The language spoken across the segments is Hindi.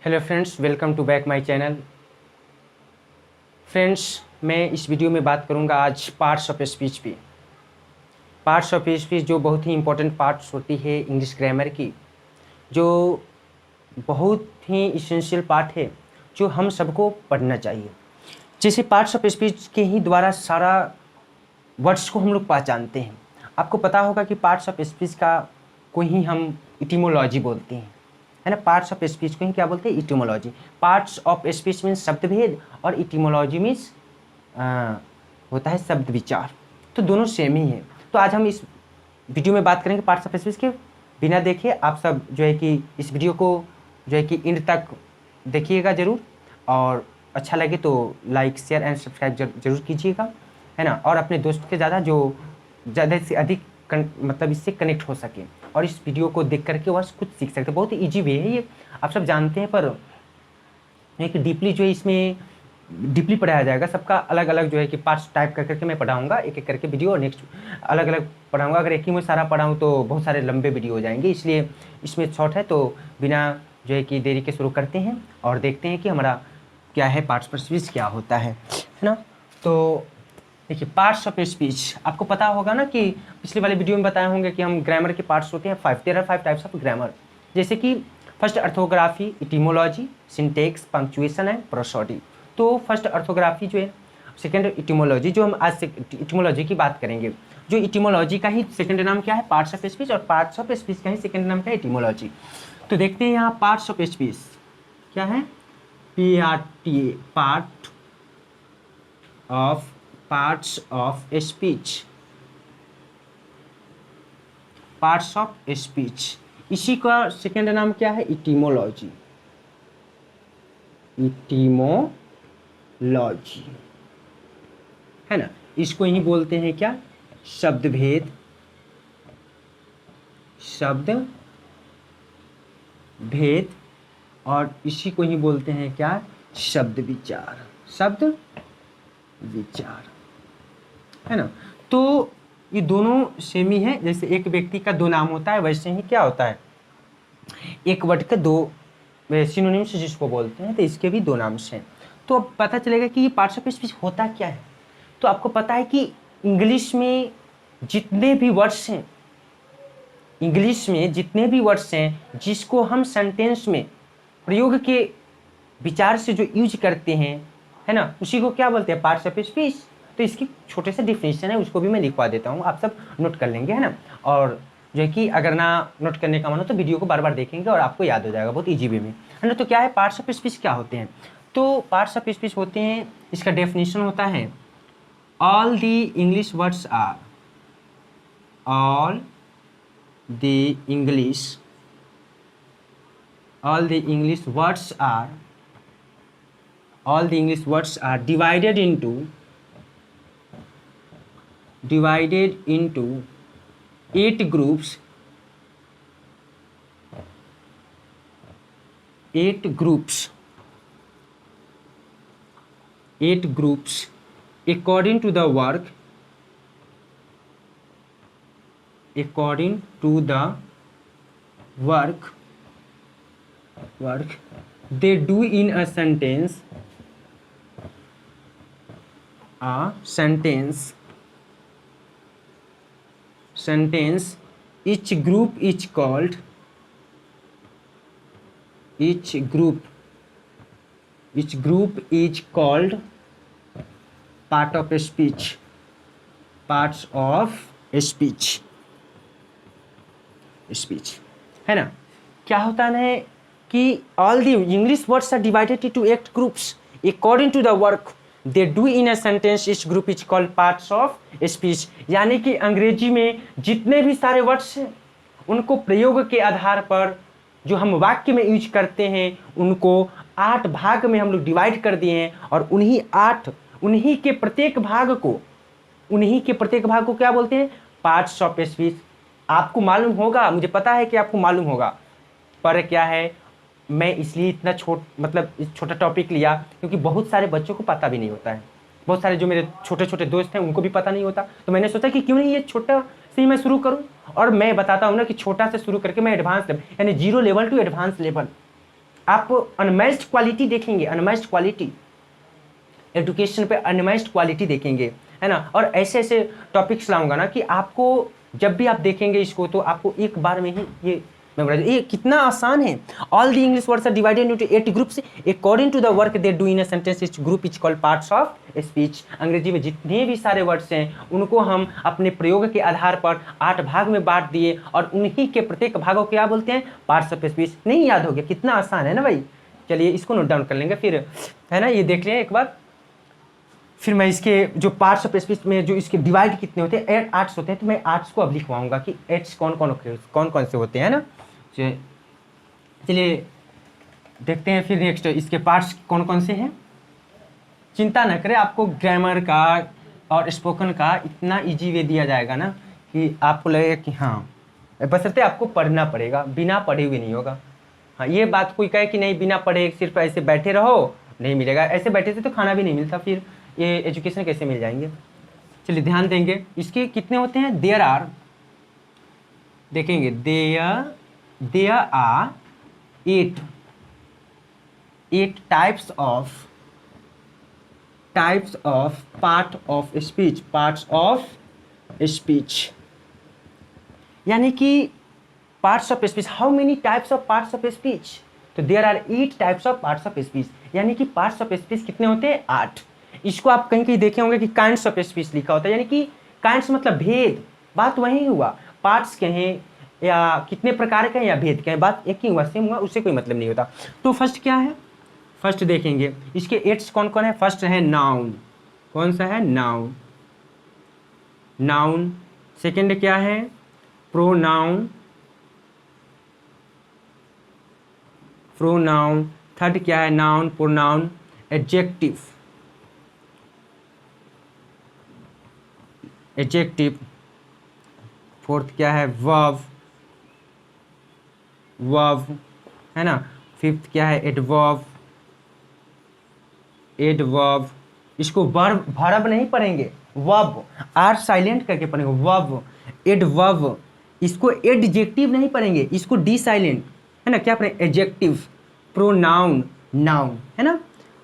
Hello friends, welcome to back my channel. Friends, मैं इस वीडियो में बात करूंगा आज पार्ट्स ऑफ स्पीच पे। पार्ट्स ऑफ स्पीच जो बहुत ही इंपॉर्टेंट पार्ट्स होती है इंग्लिश ग्रामर की, जो बहुत ही इसेंशियल पार्ट है जो हम सबको पढ़ना चाहिए। जैसे पार्ट्स ऑफ स्पीच के ही द्वारा सारा वर्ड्स को हम लोग पहचानते हैं। आपको पता होगा कि पार्ट्स ऑफ स्पीच का को ही हम इटिमोलॉजी बोलते हैं, है ना। पार्ट्स ऑफ स्पीच को ही क्या बोलते हैं? Etymology. Parts of speech means शब्द भेद और इटिमोलॉजी मीन्स होता है शब्द विचार। तो दोनों सेम ही है। तो आज हम इस वीडियो में बात करेंगे पार्ट्स ऑफ स्पीच के। बिना देखे आप सब जो है कि इस वीडियो को जो है कि एंड तक देखिएगा ज़रूर, और अच्छा लगे तो लाइक शेयर एंड सब्सक्राइब जरूर कीजिएगा, है ना। और अपने दोस्त के ज़्यादा से अधिक मतलब इससे कनेक्ट हो सके और इस वीडियो को देख करके वह कुछ सीख सकते हैं। बहुत ही ईजी वे है ये, आप सब जानते हैं, पर एक डीपली जो है इसमें डीपली पढ़ाया जाएगा। सबका अलग अलग जो है कि पार्ट्स टाइप कर करके मैं पढ़ाऊंगा, एक एक करके वीडियो, और नेक्स्ट अलग अलग पढ़ाऊंगा। अगर एक ही में सारा पढ़ाऊँ तो बहुत सारे लंबे वीडियो हो जाएंगे, इसलिए इसमें शॉर्ट है। तो बिना जो है कि देरी के शुरू करते हैं और देखते हैं कि हमारा क्या है, पार्ट्स ऑफ स्पीच क्या होता है ना। तो देखिए, पार्ट्स ऑफ स्पीच आपको पता होगा ना कि पिछले वाले वीडियो में बताए होंगे कि हम ग्रामर के पार्ट्स होते हैं 5। There are 5 types of grammar. जैसे कि first orthography, etymology, syntax, punctuation and prosody. तो फर्स्ट अर्थोग्राफी जो है, सेकेंड इटिमोलॉजी, जो हम आज से इटिमोलॉजी की बात करेंगे। जो इटिमोलॉजी का ही सेकेंड नाम क्या है? Parts of speech. और पार्ट्स ऑफ स्पीच का ही सेकेंड नाम क्या है? इटिमोलॉजी। तो देखते हैं यहाँ पार्ट्स ऑफ स्पीच क्या है। PRTA, part of parts of speech, parts of speech. इसी का सेकेंड नाम क्या है? इटिमोलॉजी, इटिमोलॉजी, है ना। इसको ही बोलते हैं क्या? शब्द भेद, शब्द भेद, और इसी को ही बोलते हैं क्या? शब्द विचार, शब्द विचार, है ना। तो ये दोनों सेम ही है। जैसे एक व्यक्ति का दो नाम होता है, वैसे ही क्या होता है, एक वर्ड के दो सिनोनिम्स जिसको बोलते हैं, तो इसके भी दो नाम हैं। तो अब पता चलेगा कि ये पार्ट्स ऑफ स्पीच होता क्या है। तो आपको पता है कि इंग्लिश में जितने भी वर्ड्स हैं, इंग्लिश में जितने भी वर्ड्स हैं जिसको हम सेंटेंस में प्रयोग के विचार से जो यूज करते हैं, है ना, उसी को क्या बोलते हैं? Parts of speech. तो इसकी छोटे से डिफिनेशन है, उसको भी मैं लिखवा देता हूँ, आप सब नोट कर लेंगे, है ना। और जो है कि अगर ना नोट करने का मन हो तो वीडियो को बार बार देखेंगे और आपको याद हो जाएगा बहुत ईजी वे में, है ना। तो क्या है पार्ट्स ऑफ स्पीच? क्या होते हैं? तो पार्ट्स ऑफ स्पीच होते हैं, इसका डेफिनेशन होता है all the English words are, all the English words are, all the English words are divided into 8 groups, 8 groups according to the work, they do in a sentence. Each group is called part of speech, parts of speech, है ना। क्या होता है कि all the English words are divided into 8 groups according to the work they do in a sentence. each group is called parts of speech। यानी कि अंग्रेजी में जितने भी सारे वर्ड्स हैं उनको प्रयोग के आधार पर जो हम वाक्य में यूज करते हैं उनको 8 भाग में हम लोग डिवाइड कर दिए हैं, और उन्हीं के प्रत्येक भाग को क्या बोलते हैं? Parts of speech. आपको मालूम होगा, मुझे पता है कि आपको मालूम होगा, पर क्या है, मैं इसलिए इतना छोटा टॉपिक लिया क्योंकि बहुत सारे बच्चों को पता भी नहीं होता है। बहुत सारे जो मेरे छोटे छोटे दोस्त हैं उनको भी पता नहीं होता। तो मैंने सोचा कि क्यों नहीं ये छोटा से ही मैं शुरू करूं, और मैं बताता हूं ना कि छोटा से शुरू करके मैं एडवांस लेवल, यानी 0 लेवल टू एडवांस लेवल, आप अनमैच्ड क्वालिटी देखेंगे, अनमैच्ड क्वालिटी, एजुकेशन पे अनमैच्ड क्वालिटी देखेंगे, है ना। और ऐसे ऐसे टॉपिक्स लाऊंगा ना कि आपको जब भी आप देखेंगे इसको तो आपको एक बार में ही ये मेमोराइज, ये कितना आसान है। All the English words are divided into 8 groups according to the work they do in a sentence, each group is called parts of speech. अंग्रेजी में जितने भी सारे वर्ड्स हैं उनको हम अपने प्रयोग के आधार पर 8 भाग में बांट दिए और उन्हीं के प्रत्येक भागों को क्या बोलते हैं, पार्ट्स ऑफ स्पीच। नहीं याद हो गया, कितना आसान है ना भाई। चलिए इसको नोट डाउन कर लेंगे फिर, है ना, ये देख लें एक बार। फिर मैं इसके जो पार्ट्स ऑफ स्पीच में जो इसके डिवाइड कितने होते हैं, 8 आर्ट्स होते हैं, तो मैं आर्ट्स को अब लिखवाऊंगा कि एट्स कौन कौन से होते हैं ना। चलिए देखते हैं फिर नेक्स्ट इसके पार्ट्स कौन कौन से हैं। चिंता न करें, आपको ग्रामर का और स्पोकन का इतना इजी वे दिया जाएगा ना कि आपको लगेगा कि हाँ, बशर्ते आपको पढ़ना पड़ेगा, बिना पढ़े हुए नहीं होगा। हाँ, ये बात कोई कहे कि नहीं बिना पढ़े सिर्फ ऐसे बैठे रहो, नहीं मिलेगा। ऐसे बैठे थे तो खाना भी नहीं मिलता, फिर ये एजुकेशन कैसे मिल जाएंगे। चलिए ध्यान देंगे, इसके कितने होते हैं, देयर आर, देखेंगे there are 8 types of parts of speech, यानी कि parts of speech. How many types of parts of speech, तो there are 8 types of parts of speech, यानी कि पार्ट्स ऑफ स्पीच कितने होते हैं, 8। इसको आप कहीं कहीं देखे होंगे कि काइंड्स ऑफ स्पीच लिखा होता है, यानी कि काइंड्स मतलब भेद, बात वही हुआ। पार्ट्स कहें या कितने प्रकार के हैं या भेद कहें, बात एक ही हुआ, सेम हुआ, उससे कोई मतलब नहीं होता। तो फर्स्ट क्या है, फर्स्ट देखेंगे इसके 8 कौन कौन है। फर्स्ट है नाउन, कौन सा है, नाउन, नाउन। सेकेंड क्या है, प्रोनाउन, प्रोनाउन। थर्ड क्या है, noun, pronoun, adjective, adjective. Fourth क्या है, वर्ब, वर्ब, है ना। फिफ्थ क्या है, एडवर्ब, एडवर्ब। इसको वर्ब वर्ब नहीं पढ़ेंगे, वर्ब, आर साइलेंट करके पढ़ेंगे, वर्ब, एडवर्ब। इसको एडजेक्टिव नहीं पढ़ेंगे, इसको डी साइलेंट, है ना। क्या पढ़ेंगे, एडजेक्टिव, प्रोनाउन, नाउन, है ना।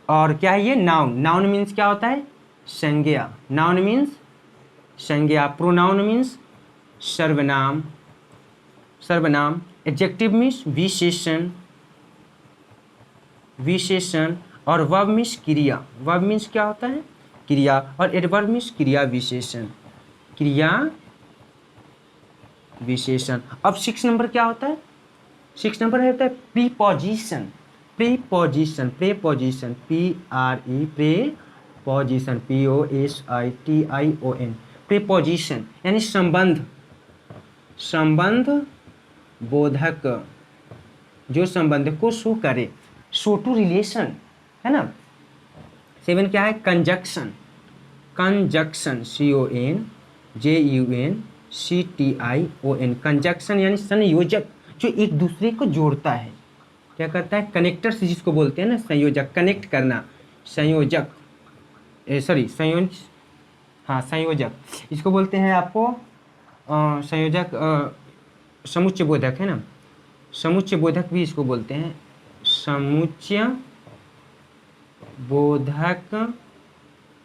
और क्या है ये, नाउन, नाउन मीन्स क्या होता है, संज्ञा, नाउन मीन्स संज्ञा। प्रोनाउन मीन्स सर्वनाम, सर्वनाम। एडजेक्टिव मीन्स विशेषण, विशेषण। और वर्ब मीन्स क्रिया, वर्ब मीन्स क्या होता है, क्रिया। और एडवर्ब मीन्स क्रिया विशेषण, क्रिया विशेषण। अब 6 नंबर क्या होता है, 6 नंबर होता है preposition, preposition, preposition, PRE, preposition, POSITION, preposition यानी संबंध, संबंध बोधक, जो संबंध को शो करे, शो टू रिलेशन, है ना। 7 क्या है, कंजक्शन, कंजक्शन, CONJUNCTION, कंजक्शन यानी संयोजक, जो एक दूसरे को जोड़ता है, क्या करता है, कनेक्टर्स जिसको बोलते हैं ना, संयोजक, कनेक्ट करना, संयोजक, संयोज, हाँ संयोजक, इसको बोलते हैं आपको संयोजक, समुच्चय बोधक, है ना, समुच्चय बोधक भी इसको बोलते हैं, समुच्चय बोधक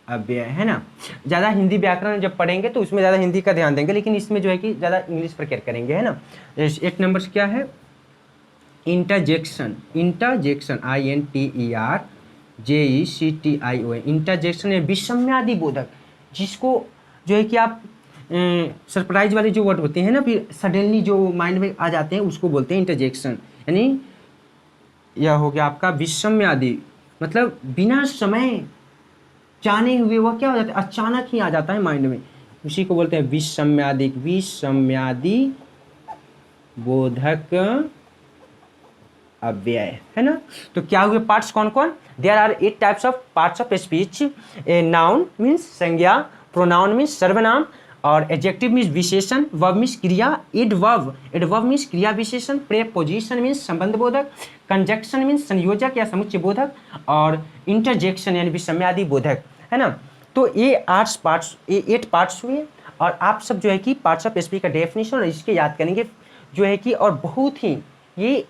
अव्यय, है ना। ज़्यादा हिंदी व्याकरण जब पढ़ेंगे तो उसमें ज़्यादा हिंदी का ध्यान देंगे, लेकिन इसमें जो है कि ज़्यादा इंग्लिश पर केयर करेंगे, है ना। 8 नंबर क्या है, इंटरजेक्शन, इंटरजेक्शन, INTERJECTION, इंटरजेक्शन या विषम्यादि बोधक, जिसको जो है कि आप सरप्राइज वाले जो वर्ड होते हैं ना, फिर सडनली जो माइंड में आ जाते हैं, उसको बोलते हैं इंटरजेक्शन। यानी यह हो गया आपका विषम्यादि, मतलब बिना समय जाने हुए वह क्या हो जाता है, अचानक ही आ जाता है माइंड में, उसी को बोलते हैं विषम्यादि, विषम्यादि बोधक अव्यय, है ना। तो क्या हुए पार्ट्स कौन कौन, there are 8 types of parts of speech. Noun means संज्ञा, प्रोनाउन मीन्स सर्वनाम, और एडजेक्टिव मीन्स विशेषण, वर्ब मीन्स क्रिया, एडवर्ब, एडवर्ब मीन्स क्रिया विशेषण, प्रीपोजिशन मीन्स संबंध बोधक, कंजक्शन मीन्स संयोजक या समुच्चय बोधक, और इंटरजेक्शन यानी विषम्यादि बोधक, है ना। तो ये 8 पार्ट्स हुए, और आप सब जो है कि पार्ट्स ऑफ स्पीच का डेफिनेशन और इसके याद करेंगे जो है कि, और बहुत ही ये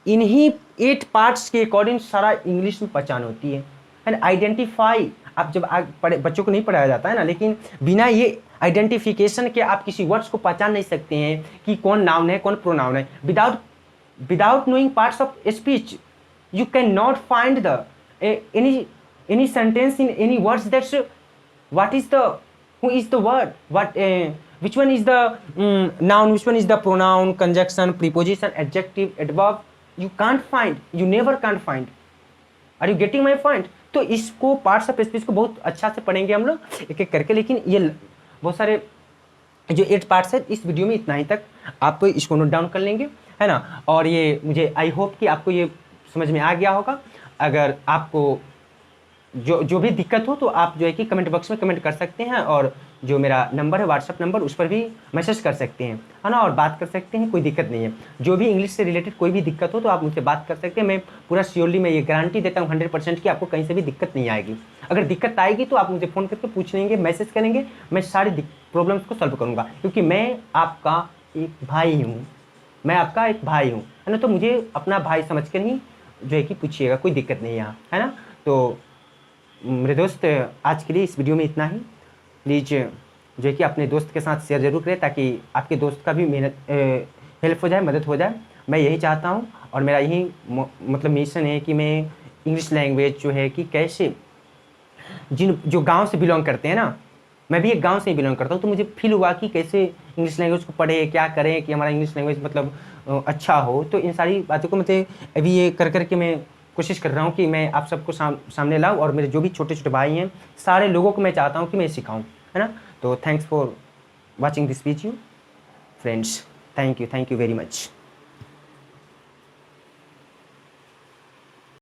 इन्हीं 8 पार्ट्स के अकॉर्डिंग सारा इंग्लिश में पहचान होती है। एंड आइडेंटिफाई, आप जब बच्चों को नहीं पढ़ाया जाता है ना, लेकिन बिना ये आइडेंटिफिकेशन के आप किसी वर्ड्स को पहचान नहीं सकते हैं कि कौन नाउन है कौन प्रोनाउन है। Without knowing parts of speech you cannot find the any sentence in any words that's what is the who is the word what which one is the noun, which one is the pronoun, conjunction, preposition, adjective, adverb, you can't find, you never can't find. Are you getting my point? तो इसको पार्ट्स ऑफ स्पीच को बहुत अच्छा से पढ़ेंगे हम लोग एक एक करके, लेकिन ये बहुत सारे जो 8 पार्ट्स है इस वीडियो में इतना ही तक आप इसको नोट डाउन कर लेंगे, है ना। और ये मुझे आई होप कि आपको ये समझ में आ गया होगा। अगर आपको जो भी दिक्कत हो तो आप जो है कि कमेंट बॉक्स में कमेंट कर सकते हैं, और जो मेरा नंबर है व्हाट्सअप नंबर उस पर भी मैसेज कर सकते हैं, है ना, और बात कर सकते हैं, कोई दिक्कत नहीं है। जो भी इंग्लिश से रिलेटेड कोई भी दिक्कत हो तो आप मुझसे बात कर सकते हैं। मैं पूरा श्योरली मैं ये गारंटी देता हूँ 100% कि आपको कहीं से भी दिक्कत नहीं आएगी। अगर दिक्कत आएगी तो आप मुझे फ़ोन करके पूछ लेंगे, मैसेज करेंगे, मैं सारी प्रॉब्लम्स को सॉल्व करूँगा, क्योंकि मैं आपका एक भाई हूँ, मैं आपका एक भाई हूँ, है ना। तो मुझे अपना भाई समझ कर ही जो है कि पूछिएगा, कोई दिक्कत नहीं है यहाँ, है ना। तो मेरे दोस्त आज के लिए इस वीडियो में इतना ही। प्लीज़ जो है कि अपने दोस्त के साथ शेयर जरूर करें ताकि आपके दोस्त का भी मेहनत हेल्प हो जाए, मदद हो जाए। मैं यही चाहता हूँ और मेरा यही मतलब मिशन है कि मैं इंग्लिश लैंग्वेज जो है कि कैसे जो गांव से बिलोंग करते हैं ना, मैं भी एक गांव से ही बिलोंग करता हूँ, तो मुझे फील हुआ कि कैसे इंग्लिश लैंग्वेज को पढ़े, क्या करें कि हमारा इंग्लिश लैंग्वेज मतलब अच्छा हो। तो इन सारी बातों को मुझे अभी ये कर के मैं कोशिश कर रहा हूँ कि मैं आप सबको सामने लाऊँ, और मेरे जो भी छोटे छोटे भाई हैं सारे लोगों को मैं चाहता हूँ कि मैं सिखाऊँ, है ना। तो thanks for watching this video friends, thank you very much.